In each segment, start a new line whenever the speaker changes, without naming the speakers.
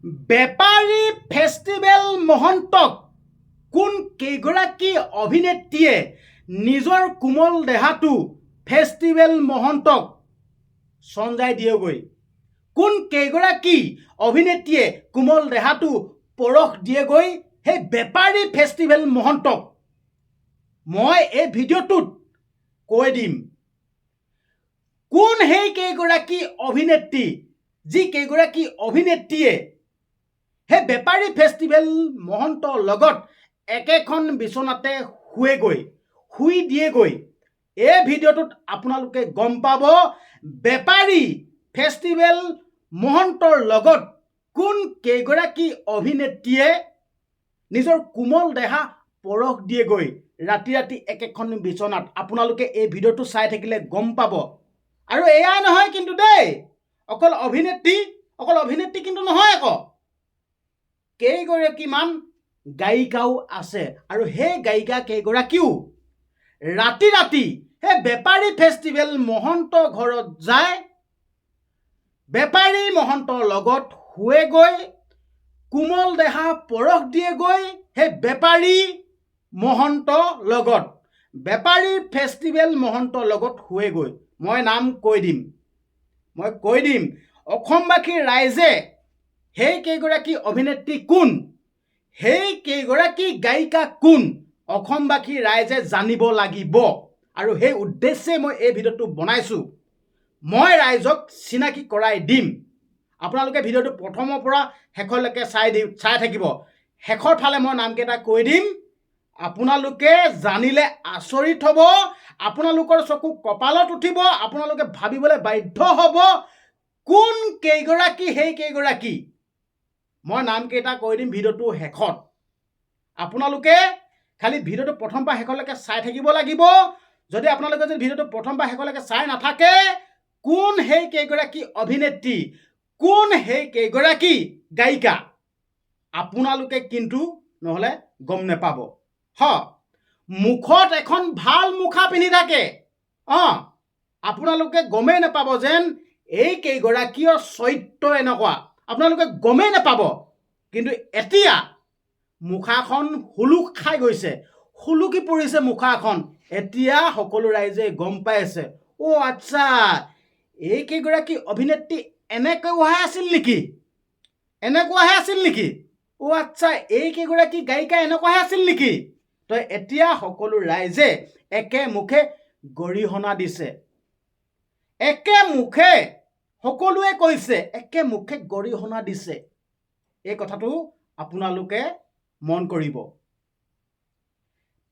বেপাৰী ফেষ্টিভেল মহন্তক কোন কেইগৰাকী অভিনেত্ৰীয়ে নিজৰ কোমল দেহাটো ফেষ্টিভেল মহন্তক সঞ্জাই দিয়েগৈ? কোন কেইগৰাকী অভিনেত্ৰীয়ে কোমল দেহাটো পৰশ দিয়েগৈ সেই বেপাৰী ফেষ্টিভেল মহন্তক? মই এই ভিডিঅ'টোত কৈ দিম কোন সেই কেইগৰাকী অভিনেত্ৰী, যি কেইগৰাকী অভিনেত্ৰীয়ে সেই বেপাৰী ফেষ্টিভেল মহন্তৰ লগত একেখন বিচনাতে শুই দিয়েগৈ। এই ভিডিঅ'টোত আপোনালোকে গম পাব বেপাৰী ফেষ্টিভেল মহন্তৰ লগত কোন কেইগৰাকী অভিনেত্ৰীয়ে নিজৰ কোমল দেহা পৰশ দিয়েগৈ ৰাতি ৰাতি একেখন বিচনাত। আপোনালোকে এই ভিডিঅ'টো চাই থাকিলে গম পাব। আৰু এয়াই নহয় কিন্তু দেই, অকল অভিনেত্ৰী কিন্তু নহয়, আকৌ কেইগৰাকীমান গায়িকাও আছে। আৰু সেই গায়িকা কেইগৰাকীও ৰাতি ৰাতি সেই বেপাৰী ফেষ্টিভেল মহন্তৰ ঘৰত যায়, বেপাৰী মহন্তৰ লগত শুৱেগৈ, কোমল দেহা পৰশ দিয়েগৈ সেই বেপাৰী মহন্তৰ লগত, বেপাৰী ফেষ্টিভেল মহন্তৰ লগত শুৱেগৈ। মই নাম কৈ দিম অসমবাসীৰ ৰাইজে সেই কেইগৰাকী অভিনেত্ৰী কোন, সেই কেইগৰাকী গায়িকা কোন, অসমবাসীৰ ৰাইজে জানিব লাগিব। আৰু সেই উদ্দেশ্যে মই এই ভিডিঅ'টো বনাইছোঁ। মই ৰাইজক চিনাকি কৰাই দিম। আপোনালোকে ভিডিঅ'টো প্ৰথমৰ পৰা শেষলৈকে চাই থাকিব। শেষৰ ফালে মই নামকেইটা কৈ দিম। আপোনালোকে জানিলে আচৰিত হ'ব, আপোনালোকৰ চকু কপালত উঠিব, আপোনালোকে ভাবিবলৈ বাধ্য হ'ব কোন কেইগৰাকী সেই কেইগৰাকী। মই নামকেইটা কৈ দিম ভিডিঅ'টো শেষত। আপোনালোকে খালি ভিডিঅ'টো প্ৰথম পৰা শেষলৈকে চাই থাকিব লাগিব। যদি আপোনালোকে ভিডিঅ'টো প্ৰথম পৰা শেষলৈকে চাই নাথাকে, কোন সেই কেইগৰাকী অভিনেত্ৰী, কোন সেই কেইগৰাকী গায়িকা, আপোনালোকে কিন্তু নহ'লে গম নেপাব। মুখত এখন ভাল মুখা পিন্ধি থাকে, আপোনালোকে গমেই নাপাব যেন এই কেইগৰাকীৰ চৰিত্ৰ এনেকুৱা, আপোনালোকে গমেই নাপাব। কিন্তু এতিয়া মুখাখন হুলুক খাই গৈছে, হুলুকি পৰিছে মুখাখন। এতিয়া সকলো ৰাইজে গম পাই আছে, আচ্ছা এই কেইগৰাকী অভিনেত্ৰী এনেকুৱাহে আছিল নেকি, আচ্ছা এই কেইগৰাকী গায়িকা এনেকুৱাহে আছিল নেকি। তো এতিয়া সকলো ৰাইজে একে মুখে গৰিহণা দিছে, একে মুখে সকলোৱে কৈছে, একে মুখে গৰিহণা দিছে। এই কথাটো আপোনালোকে মন কৰিব।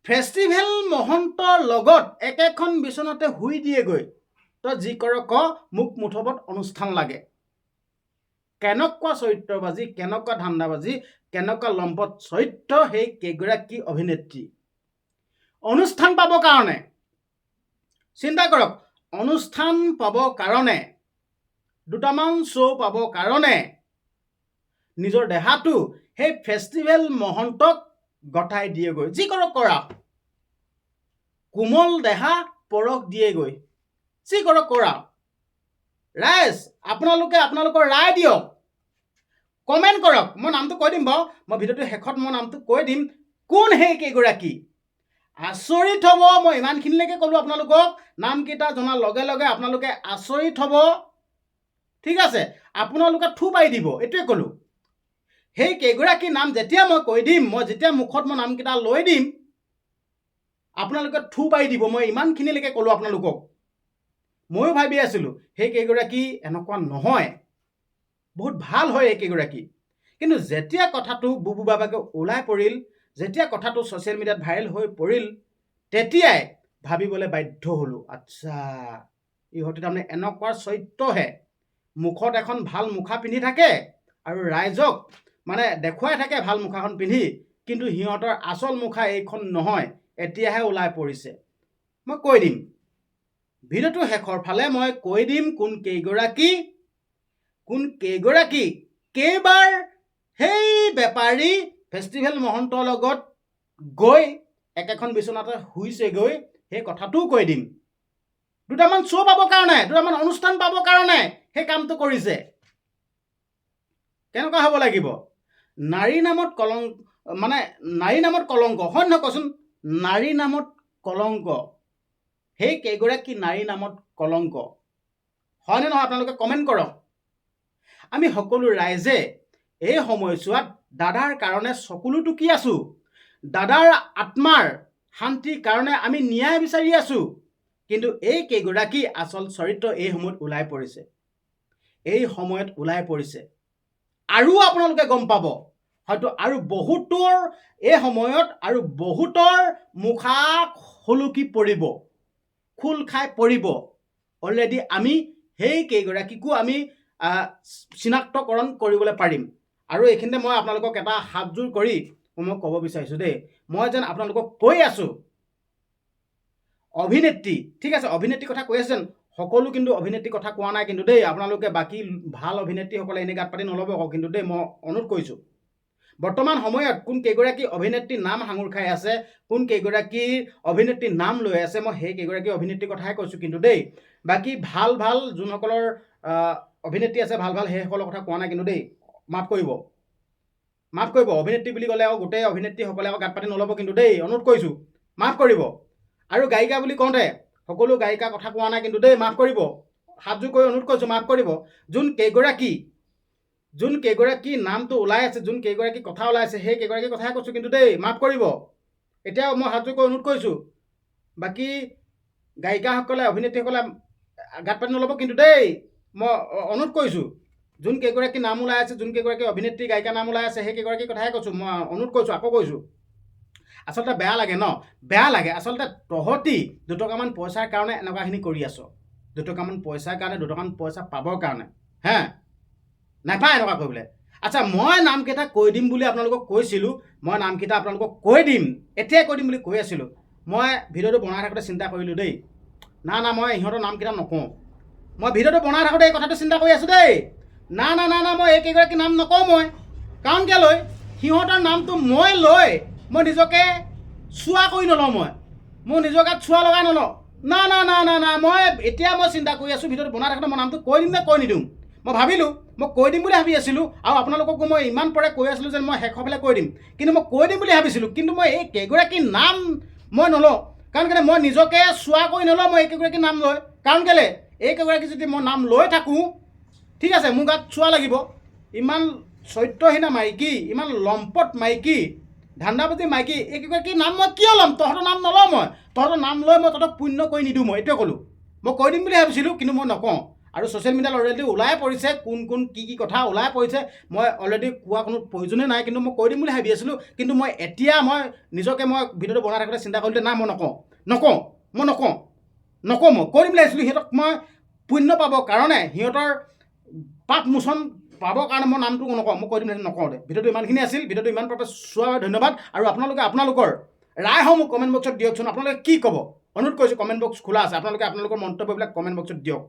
ফেষ্টিভেল মহন্তৰ লগত একেখন বিচনাতে শুই দিয়েগৈ। তো যি কৰক মোক মুঠবত অনুষ্ঠান লাগে। কেনেকুৱা চৰিত্ৰবাজি, কেনেকুৱা ধান্দাবাজি, কেনেকুৱা লম্পট চৰিত্ৰ সেই কেইগৰাকী অভিনেত্ৰী। অনুষ্ঠান পাবৰ কাৰণে চিন্তা কৰক, অনুষ্ঠান পাবৰ কাৰণে, দুটামান শ্ব' পাবৰ কাৰণে নিজৰ দেহাটো সেই ফেষ্টিভেল মহন্তক গতাই দিয়েগৈ। যি কৰক কৰা, কোমল দেহা পৰশ দিয়েগৈ। যি কৰক কৰা। ৰাইজ আপোনালোকে আপোনালোকৰ ৰায় দিয়ক, কমেণ্ট কৰক। মই নামটো কৈ দিম বাৰু, মই ভিডিঅ'টো শেষত মই নামটো কৈ দিম কোন সেই কেইগৰাকী। আচৰিত হ'ব, মই ইমানখিনিলৈকে ক'লোঁ আপোনালোকক। নামকেইটা জনাৰ লগে লগে আপোনালোকে আচৰিত হ'ব। ঠিক আছে, আপোনালোকে থু পাই দিব, এইটোৱে ক'লোঁ। সেই কেইগৰাকী নাম যেতিয়া মই কৈ দিম, মই যেতিয়া মুখত মই নামকেইটা লৈ দিম, আপোনালোকে থু পাই দিব। মই ইমানখিনিলৈকে ক'লোঁ আপোনালোকক। ময়ো ভাবি আছিলোঁ সেই কেইগৰাকী এনেকুৱা নহয়, বহুত ভাল হয় এই কেইগৰাকী। কিন্তু যেতিয়া কথাটো বুবু বাবাকে ওলাই পৰিল, যেতিয়া কথাটো ছ'চিয়েল মিডিয়াত ভাইৰেল হৈ পৰিল, তেতিয়াই ভাবিবলৈ বাধ্য হ'লোঁ, আচ্ছা ইহঁতে তাৰমানে এনেকুৱা চৰিত্ৰহে। মুখত এখন ভাল মুখা পিন্ধি থাকে আৰু ৰাইজক মানে দেখুৱাই থাকে ভাল মুখাখন পিন্ধি, কিন্তু সিহঁতৰ আচল মুখা এইখন নহয়। এতিয়াহে ওলাই পৰিছে। মই কৈ দিম ভিডিঅ'টো শেষৰ ফালে, মই কৈ দিম কোন কেইগৰাকী কেইবাৰ সেই বেপাৰী ফেষ্টিভেল মহন্তৰ লগত গৈ একেখন বিচনাতে শুইছেগৈ, সেই কথাটোও কৈ দিম। দুটামান শ্ব' পাবৰ কাৰণে, দুটামান অনুষ্ঠান পাবৰ কাৰণে সেই কামটো কৰিছে। কেনেকুৱা হ'ব লাগিব? নাৰী নামত কলংক, মানে নাৰী নামত কলংক, হয় নহয় কচোন? নাৰী নামত কলংক, সেই কেইগৰাকী নাৰী নামত কলংক, হয়নে নহয়? আপোনালোকে কমেণ্ট কৰক। আমি সকলো ৰাইজে এই সময়ছোৱাত দাদাৰ কাৰণে চকুলো টুকি আছোঁ। দাদাৰ আত্মাৰ শান্তিৰ কাৰণে আমি ন্যায় বিচাৰি আছোঁ। কিন্তু এই কেইগৰাকী আচল চৰিত্ৰ এই সময়ত ওলাই পৰিছে, এই সময়ত ওলাই পৰিছে। আৰু আপোনালোকে গম পাব, হয়তো আৰু বহুতৰ এই সময়ত আৰু বহুতৰ মুখা হলুকি পৰিব, খোল খাই পৰিব। অলৰেডি আমি সেই কেইগৰাকীকো আমি চিনাক্তকৰণ কৰিবলৈ পাৰিম। আৰু এইখিনিতে মই আপোনালোকক এটা হাতযোৰ কৰি মই ক'ব বিচাৰিছোঁ দেই, মই যেন আপোনালোকক কৈ আছোঁ, অভিনেত্ৰী, ঠিক আছে, অভিনেত্ৰীৰ কথা কৈ আছেন, সকলো কিন্তু অভিনেত্ৰীৰ কথা কোৱা নাই কিন্তু দেই। আপোনালোকে বাকী ভাল অভিনেত্ৰীসকলে এনে গাত পাতি নল'ব কিন্তু দেই, মই অনুৰোধ কৰিছোঁ। বৰ্তমান সময়ত কোন কেইগৰাকী অভিনেত্ৰীৰ নাম সাঙুৰ খাই আছে, কোন কেইগৰাকী অভিনেত্ৰীৰ নাম লৈ আছে, মই সেই কেইগৰাকী অভিনেত্ৰীৰ কথাই কৈছোঁ কিন্তু দেই। বাকী ভাল ভাল যোনসকলৰ অভিনেত্ৰী আছে, ভাল ভাল সেইসকলৰ কথা কোৱা নাই কিন্তু দেই। মাফ কৰিব, মাফ কৰিব। অভিনেত্ৰী বুলি ক'লে আৰু গোটেই অভিনেত্ৰীসকলে আকৌ গাত পাতি নল'ব কিন্তু দেই, অনুৰোধ কৰিছোঁ, মাফ কৰিব। আৰু গায়িকা বুলি কওঁতে সকলো গায়িকাৰ কথা কোৱা নাই কিন্তু দেই, মাফ কৰিব। হাতযোৰ কৰি অনুৰোধ কৰিছোঁ, মাফ কৰিব। যোন কেইগৰাকী নামটো ওলাই আছে, যোন কেইগৰাকী কথা ওলাই আছে, সেই কেইগৰাকী কথাই কৈছোঁ কিন্তু দেই, মাফ কৰিব। এতিয়াও মই হাতযোৰ কৰি অনুৰোধ কৰিছোঁ, বাকী গায়িকাসকলে, অভিনেত্ৰীসকলে গাত পাতি নল'ব কিন্তু দেই, মই অনুৰোধ কৰিছোঁ। যোন কেইগৰাকী নাম ওলাই আছে, যোন কেইগৰাকী অভিনেত্ৰী গায়িকা নাম ওলাই আছে, সেই কেইগৰাকী কথাই কৈছোঁ, মই অনুৰোধ কৰিছোঁ, আকৌ কৈছোঁ। আচলতে বেয়া লাগে ন, বেয়া লাগে। আচলতে তহঁতি দুটকামান পইচাৰ কাৰণে এনেকুৱাখিনি কৰি আছ, দুটকামান পইচাৰ কাৰণে, দুটকামান পইচা পাবৰ কাৰণে, হে, নাপায় এনেকুৱা কৰিবলৈ। আচ্ছা, মই নামকেইটা কৈ দিম বুলি আপোনালোকক কৈছিলোঁ, মই নামকেইটা আপোনালোকক কৈ দিম, এতিয়াই কৈ দিম বুলি কৈ আছিলোঁ। মই ভিডিঅ'টো বনাই থাকোঁতে চিন্তা কৰিলোঁ দেই, না মই ইহঁতৰ নামকেইটা নকওঁ। মই ভিডিঅ'টো বনাই থাকোঁতে এই কথাটো চিন্তা কৰি আছোঁ দেই, না মই এইকেইগৰাকী নাম নকওঁ মই। কাৰণ কেলৈ, সিহঁতৰ নামটো মই লৈ মই নিজকে চোৱা কৰি নলওঁ, মই নিজৰ গাত চোৱা লগাই নলওঁ। না মই এতিয়া মই চিন্তা কৰি আছোঁ, ভিডিঅ'টো বনাই থাকোঁতে মই নামটো কৈ দিম নে কৈ নিদিওঁ। মই ভাবিলোঁ মই কৈ দিম বুলি ভাবি আছিলোঁ, আৰু আপোনালোককো মই ইমান পৰে কৈ আছিলোঁ যেন মই শেষৰ ফালে কৈ দিম, কিন্তু মই কৈ দিম বুলি ভাবিছিলোঁ। কিন্তু মই এই কেইগৰাকীৰ নাম মই নলওঁ, কাৰণ কেলৈ, মই নিজকে চোৱা কৰি নলওঁ মই এইকেইগৰাকীৰ নাম লৈ। কাৰণ কেলৈ, এইকেইগৰাকী যদি মই নাম লৈ থাকোঁ, ঠিক আছে, মোৰ গাত চোৱা লাগিব। ইমান চৰিত্ৰহীনা মাইকী, ইমান লম্পট মাইকী, ধান্দাবাজি মাইকী, এইকেইগৰাকীৰ নাম মই কিয় ল'ম? তহঁতৰ নাম নলওঁ মই, তহঁতৰ নাম লৈ মই তহঁতক পুণ্য কৰি নিদিওঁ। মই এইটোৱে ক'লোঁ, মই কৈ দিম বুলি ভাবিছিলোঁ, কিন্তু মই নকওঁ। আৰু ছ'চিয়েল মিডিয়াত অলৰেডি ওলাই পৰিছে, কোন কি কথা ওলাই পৰিছে, মই অলৰেডি কোৱা কোনো প্ৰয়োজনেই নাই। কিন্তু মই কৈ দিম বুলি ভাবি আছিলোঁ, কিন্তু মই এতিয়া মই নিজকে মই ভিডিঅ'টো বনাই থাকোঁতে চিন্তা কৰিলোঁ, নাই মই নকওঁ, মই কৈ দিম বুলি ভাবিছিলোঁ। সিহঁতক মই পুণ্য পাবৰ কাৰণে, সিহঁতৰ পাপ মোচন পাবৰ কাৰণে মই নামটো নকওঁ, মই কৈ দিম নকওঁ দে। ভিডিঅ'টো ইমানখিনি আছিল, ভিডিঅ'টো ইমান পৰ্বে চোৱাৰ বাবে ধন্যবাদ। আৰু আপোনালোকে আপোনালোকৰ ৰায়সমূহ কমেণ্ট বক্সত দিয়কচোন। আপোনালোকে কি ক'ব? অনুৰোধ কৰিছোঁ, কমেণ্ট বক্স খোলা আছে, আপোনালোকে আপোনালোকৰ মন্তব্যবিলাক কমেণ্ট বক্সত দিয়ক।